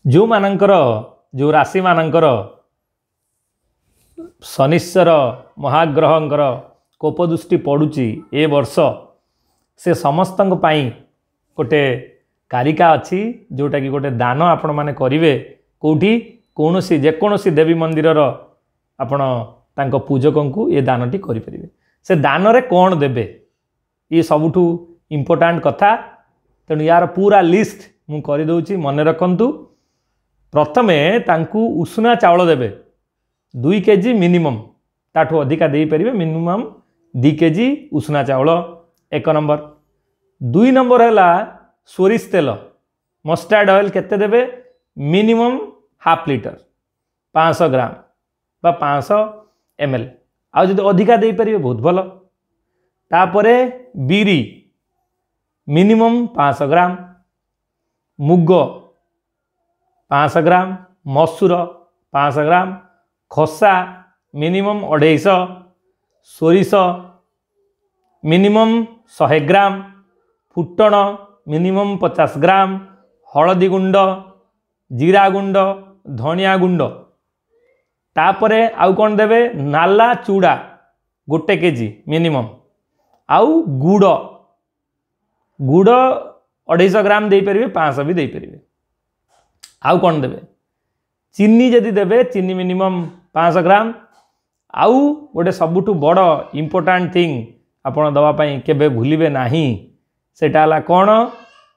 जो मानकर जो राशि मानकर शनिश्चर महाग्रहंकर कोपदृष्टि पड़ुची ए वर्ष से समस्त गोटे कारिका अच्छी जोटा कि गोटे दान आपण माने करिवे कोठी कोनोसी जेकोनोसी देवी मंदिर आपण तांको पूजकों को ये दानटी करि परिबे। से दान रे कोन देबे ये सबुठु इम्पोर्टेंट कथा। तेणु यार पूरा लिस्ट मु करि दउची मने रखंतु। प्रथमे तांकु उषुना चावल देबे 2 केजी मिनिमम, ताठू अधिका दे परिबे मिनिमम 2 केजी उषुना चावल 1 नंबर। 2 नंबर है सोरिष तेल मस्टार्ड ऑयल केते देबे मिनिमम हाफ लीटर 500 ग्राम बा 500 ml। आउ जदि अधिका दे परिबे बहुत भलो। तापरे बीरी मिनिमम 500 ग्राम, मुग 500 ग्राम, मसूर 500 ग्राम, खसा मिनिमम 250, सोरिष मिनिमम 100 ग्राम, फुटण मिनिमम 50 ग्राम, हलदी गुंड, जीरा गुंड, धनिया गुंड। तापरे आउ कौन देवे नाला चूड़ा 1 केजी मिनिमम, आउ गुड़ गुड़ 250 ग्राम दे परिबे, 500 भी दे परिबे। आउ कौन देवे चीनी जदि देवे चीनी मिनिमम 500 ग्राम। आउ गोटे सबुठु बड़ इम्पोर्टेंट थिंग आपण दवा पई केबे भूलिबे नाही, सेटा हला कोन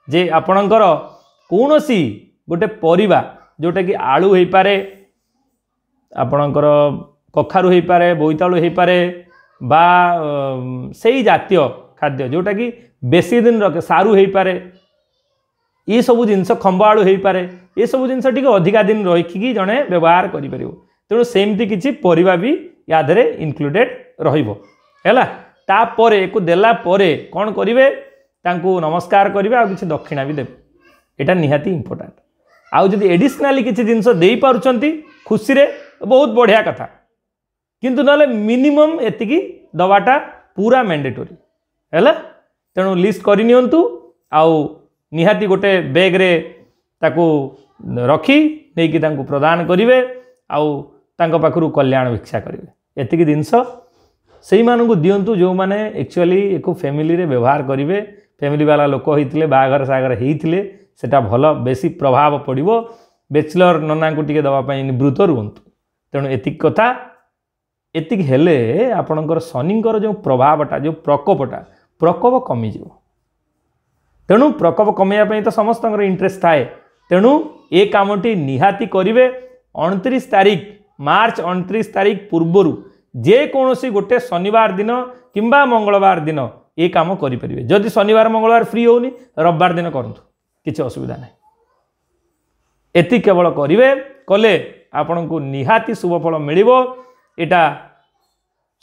जे आपणकर कोनोसी गोटे परिबा जोटा कि आलू होई पारे, आपणकर कखारु होई पारे, बोईतालु होई पारे बा सेई जातीय खाद्य जोटा कि बेसी दिन रखे, सारू होई पारे, ये सब जिनस खंब आलू होई पारे, ये सब जिनस टिके अधिका दिन रखिकी जड़े व्यवहार करि परिबो। तेणु सेमती किछि परिबा भी या धरे इनक्लूडेड रहिबो हैला। तापरे एको देला परे कोन करिवे तांकु नमस्कार करिवे, आ किछि दक्षिणा भी देबे। एटा निहाती इंपोर्टेंट। आउ जदि एडिशनली किछि जिनस देई पारुचंती खुशी रे बहुत बढ़िया कथा, किंतु नले मिनिमम एतिकी दवाटा पूरा मैंडेटरी हैला। तेणु लिस्ट करि नियंतु, आउ निहाती गोटे बैग रे ताकू रखी नहीं कि तांकु प्रदान करिवे, आउ तांको पाखरु कल्याण भिक्षा करिवे। एतिकी जिनस सेई मानकु दियंतु जो माने एक्चुअली एको फैमिली रे व्यवहार करिवे। फैमिली वाला लोक होइतिले, बाहागर सागर हेइतिले, सेटा भलो बेसी प्रभाव पड़िबो। बैचलर नना को टिके दवा पई निवृत्त रुहंतु। तेणु एतिक कथा। एतिक हेले आपणकर शनिंकर जो प्रभावटा जो प्रकोप कमी जिवो। तेणु प्रकोप कमिया पई तो समस्त इंटरेस्ट थाए। तेणु ए कामटी निहाती करिवे। 29 तारीख मार्च 29 तारीख पूर्वरु जे कोनोसी गोटे शनिवार दिन किंबा मंगलवार दिन ये काम करें। जदि शनिवार मंगलवार फ्री होनी रविवार दिन करंतु, किसी असुविधा नहीं। एति केवल करिवे, कले आपण को निहाती शुभफल मिलिबो। एटा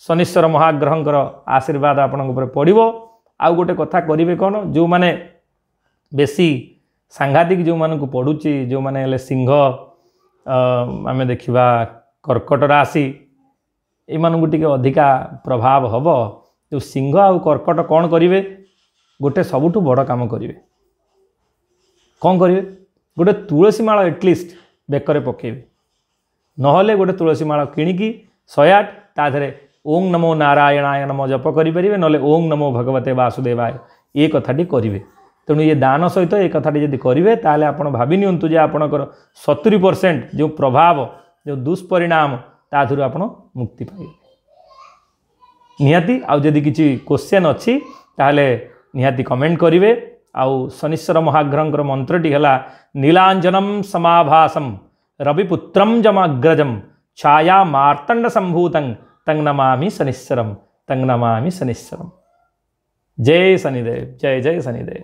शनिश्चर महाग्रहंकर आशीर्वाद आपण ऊपर पड़िबो। आउ गोटे कथा करिवे कोन, जो माने बेसी सांघातिक जो मान को पड़ुची, जो माने हेले सिंह, आम देखा कर्कट राशि, एमानकु टिके अधिका प्रभाव हब। जो सिंह आउ कर्कट कौन करिवे, गोटे सबुठु बड़ काम करिवे। कौन करिवे, गोटे तुलसी माळ एटलिस्ट बेकरे पकेइबे, नहले गोटे तुलसी माळ किणिकी 108 ता धरे ओं नमो नारायणाय नमो जप करिपरिबे, नहले ओं नमो भगवते वासुदेवाय ये कथाटी करिवे। तेणु ये दान सहित ये कथाटी यदि करिवे ताले आपण भाबि नियंतु जे आपणकर 70% जो प्रभाव जो दुष्परिणाम ताधुरु आपण मुक्ति पाइबे निहाती। आउ जदि किछि क्वेश्चन अछि ताले निहाती कमेंट करिवे। आउ शनिश्चर महाग्रहंकर मंत्रटी हला नीलांजनम समाभासम रविपुत्रम जमाग्रजम छाया मार्तंड संभूतं तं नमामि शनिश्चरम, तं नमामि शनिश्चरम। जय शनिदेव, जय जय शनिदेव।